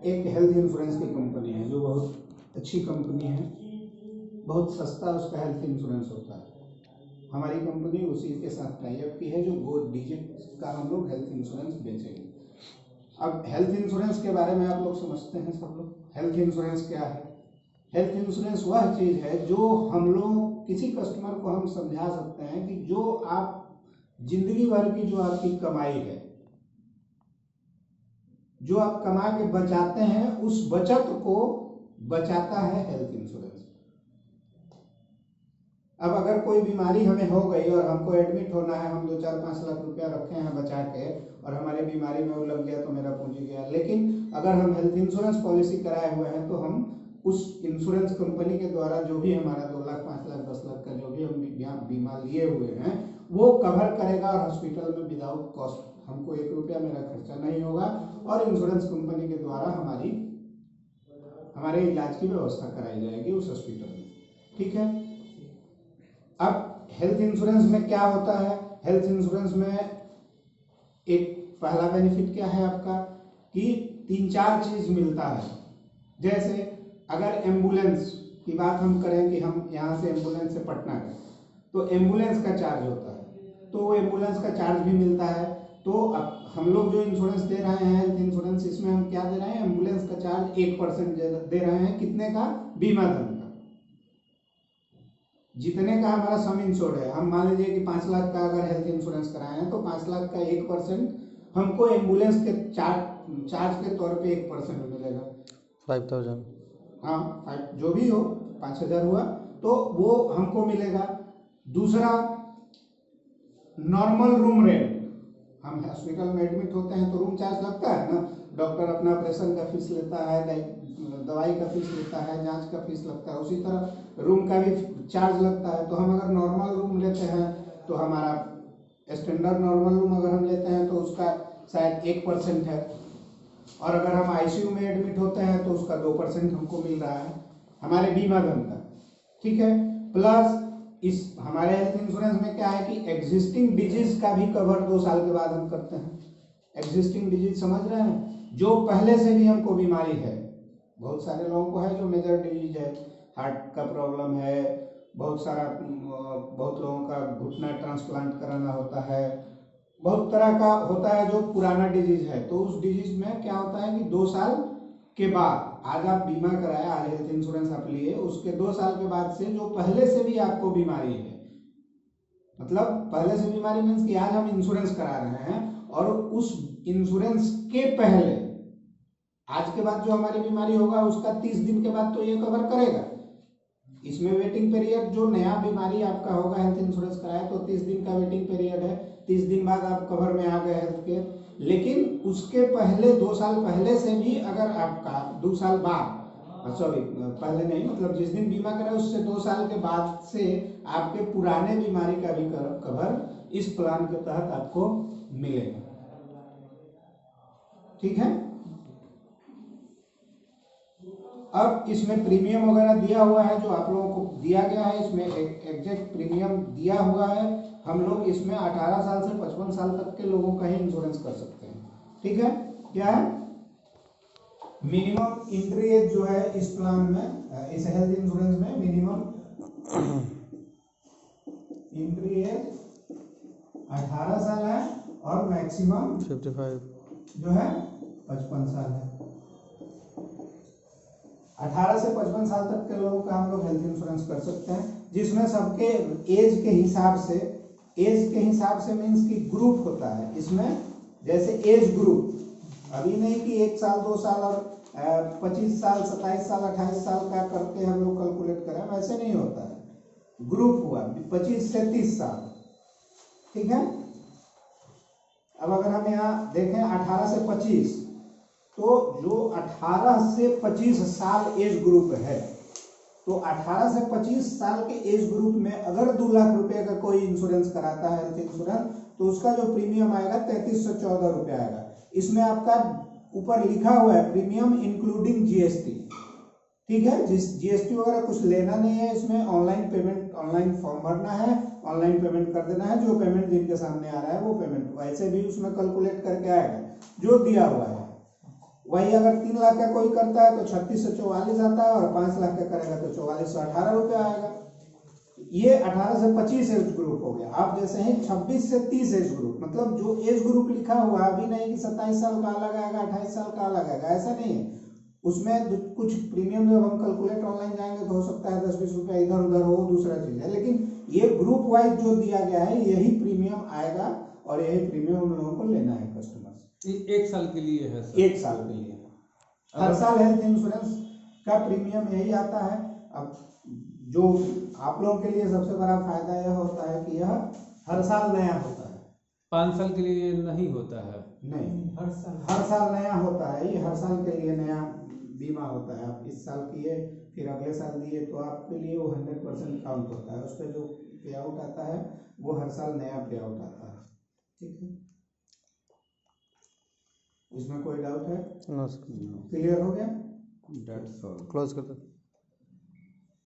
एक health insurance की company है जो बहुत अच्छी कंपनी है, बहुत सस्ता उसका हेल्थ इंश्योरेंस होता है। हमारी कंपनी उसी के साथ टाई अप की है जो गो डिजिट का हम लोग हेल्थ इंश्योरेंस बेचेंगे। अब हेल्थ इंश्योरेंस के बारे में आप लोग समझते हैं सब लोग। हेल्थ इंश्योरेंस क्या है? हेल्थ इंश्योरेंस वह चीज़ है जो हम लोग किसी कस्टमर को हम समझा सकते हैं कि जो आप जिंदगी भर की जो आपकी कमाई है, जो आप कमा के बचाते हैं, उस बचत को बचाता है हेल्थ इंश्योरेंस। अब अगर कोई बीमारी हमें हो गई और हमको एडमिट होना है, हम 2-4-5 लाख रुपया रखे हैं बचा के और हमारी बीमारी में वो लग गया तो मेरा पूंजी गया। लेकिन अगर हम हेल्थ इंश्योरेंस पॉलिसी कराए हुए हैं तो हम उस इंश्योरेंस कंपनी के द्वारा जो भी हमारा 2 लाख 5 लाख 10 लाख का जो भी हम बीमा लिए हुए हैं वो कवर करेगा और हॉस्पिटल में विदाउट कॉस्ट हमको 1 रुपया मेरा खर्चा नहीं होगा और इंश्योरेंस कंपनी के द्वारा हमारे इलाज की व्यवस्था कराई जाएगी उस हॉस्पिटल में। ठीक है। अब हेल्थ इंश्योरेंस में क्या होता है? हेल्थ इंश्योरेंस में एक पहला बेनिफिट क्या है आपका कि 3-4 चीज मिलता है। जैसे अगर एम्बुलेंस की बात हम करें कि हम यहाँ से एम्बुलेंस से पटना गए तो एम्बुलेंस का चार्ज होता है, तो वो एम्बुलेंस का चार्ज भी मिलता है। तो अब हम लोग जो इंश्योरेंस दे रहे हैं हेल्थ इंश्योरेंस, इसमें हम क्या दे रहे हैं? एम्बुलेंस का चार्ज 1% दे रहे हैं। कितने का? बीमा धन का। जितने का हमारा सम इंश्योर्ड है, हम मान लीजिए कि 5 लाख का अगर हेल्थ इंश्योरेंस कराए हैं तो 5 लाख का 1% हमको एम्बुलेंस के चार्ज के तौर पे 1% मिलेगा। 5000, हाँ, जो भी हो, 5000 हुआ तो वो हमको मिलेगा। दूसरा, नॉर्मल रूम रेंट। हम हॉस्पिटल में एडमिट होते हैं तो रूम चार्ज लगता है ना। डॉक्टर अपना ऑपरेशन का फीस लेता है, दवाई का फीस लेता है, जांच का फीस लगता है, उसी तरह रूम का भी चार्ज लगता है। तो हम अगर नॉर्मल रूम लेते हैं तो हमारा स्टैंडर्ड नॉर्मल रूम अगर हम लेते हैं तो उसका शायद 1% है, और अगर हम आईसीयू में एडमिट होते हैं तो उसका 2% हमको मिल रहा है हमारे बीमा धन का। ठीक है। प्लस इस हमारे हेल्थ इंश्योरेंस में क्या है कि एग्जिस्टिंग डिजीज का भी कवर 2 साल के बाद हम करते हैं। एग्जिस्टिंग डिजीज समझ रहे हैं? जो पहले से भी हमको बीमारी है, बहुत सारे लोगों को है जो मेजर डिजीज है, हार्ट का प्रॉब्लम है, बहुत लोगों का घुटना ट्रांसप्लांट कराना होता है, बहुत तरह का होता है जो पुराना डिजीज है। तो उस डिजीज में क्या होता है कि 2 साल के बाद, आज आप बीमा कराया, आज हेल्थ इंश्योरेंस आप लिए, उसके 2 साल के बाद से जो पहले से भी आपको बीमारी है, मतलब पहले से बीमारी मीन्स कि आज हम इंश्योरेंस करा रहे हैं और उस इंश्योरेंस के पहले आज के बाद जो हमारी बीमारी होगा उसका 30 दिन के बाद तो ये कवर करेगा। इसमें वेटिंग पीरियड, जो नया बीमारी आपका होगा हेल्थ इंश्योरेंस कराया तो 30 दिन का वेटिंग पीरियड है। 30 दिन बाद आप कवर में आ गए हेल्थ के। लेकिन उसके पहले 2 साल पहले से भी अगर आपका 2 साल बाद, सॉरी पहले नहीं, मतलब जिस दिन बीमा करा उससे 2 साल के बाद से आपके पुराने बीमारी का भी कवर इस प्लान के तहत आपको मिलेगा। ठीक है। अब इसमें प्रीमियम वगैरह दिया हुआ है जो आप लोगों को दिया गया है, इसमें एग्जैक्ट प्रीमियम दिया हुआ है। हम लोग इसमें 18 साल से 55 साल तक के लोगों का ही इंश्योरेंस कर सकते हैं। ठीक है। क्या है? मिनिमम एंट्री एज जो है इस प्लान में, इस हेल्थ इंश्योरेंस में मिनिमम एंट्री एज 18 साल है और मैक्सिमम 55 जो है 55 साल है। 18 से 55 साल तक के लोगों का हम लोग हेल्थ इंश्योरेंस कर सकते हैं, जिसमें सबके एज के हिसाब से मीन्स कि ग्रुप होता है इसमें। जैसे एज ग्रुप, अभी नहीं कि 1 साल 2 साल और 25 साल 27 साल 28 साल का करके हम लोग कैलकुलेट करें, वैसे नहीं होता है। ग्रुप हुआ 25 से 30 साल। ठीक है। अब अगर हम यहाँ देखें 18 से 25, तो जो 18 से 25 साल एज ग्रुप है, तो 18 से 25 साल के एज ग्रुप में अगर 2 लाख रुपए का कोई इंश्योरेंस कराता है हेल्थ इंश्योरेंस, तो उसका जो प्रीमियम आएगा 3314 रुपये आएगा। इसमें आपका ऊपर लिखा हुआ है प्रीमियम इंक्लूडिंग जीएसटी। ठीक है। जीएसटी वगैरह कुछ लेना नहीं है इसमें। ऑनलाइन पेमेंट, ऑनलाइन फॉर्म भरना है, ऑनलाइन पेमेंट कर देना है। जो पेमेंट जिनके सामने आ रहा है वो पेमेंट वैसे भी उसमें कैलकुलेट करके आएगा जो दिया हुआ है। वही अगर 3 लाख का कोई करता है तो 36 से 44 आता है, और 5 लाख का करेगा तो 44 से 18 रुपया आएगा। ये 18 से 25 एज ग्रुप हो गया। आप जैसे हैं 26 से 30 एज ग्रुप, मतलब जो एज ग्रुप लिखा हुआ अभी नहीं कि 27 साल का अलग आएगा, 28 साल का अलग आएगा, ऐसा नहीं है। उसमें कुछ प्रीमियम जब हम कैलकुलेट ऑनलाइन जाएंगे तो हो सकता है 10-20 रुपया इधर उधर हो, दूसरा चीज है, लेकिन ये ग्रुप वाइज जो दिया गया है यही प्रीमियम आएगा, और यही प्रीमियम उन लोगों को लेना है कस्टमर से। 1 साल के लिए है सर? 1 साल के लिए हर साल हेल्थ इंश्योरेंस का प्रीमियम यही आता है। अब जो आप लोगों के लिए सबसे बड़ा फायदा यह होता है कि यह हर साल नया होता है। 5 साल के लिए नहीं होता है? नहीं, हर साल नया होता है। ये हर साल के लिए नया बीमा होता है। आप इस साल किए, फिर अगले साल दिए, तो आपके लिए वो 100% काउंट होता है। उस पर जो पे आउट आता है वो हर साल नया पे आउट आता है। ठीक है, इसमें कोई डाउट है? नो सर, क्लियर हो गया? That's all. क्लोज कर दो।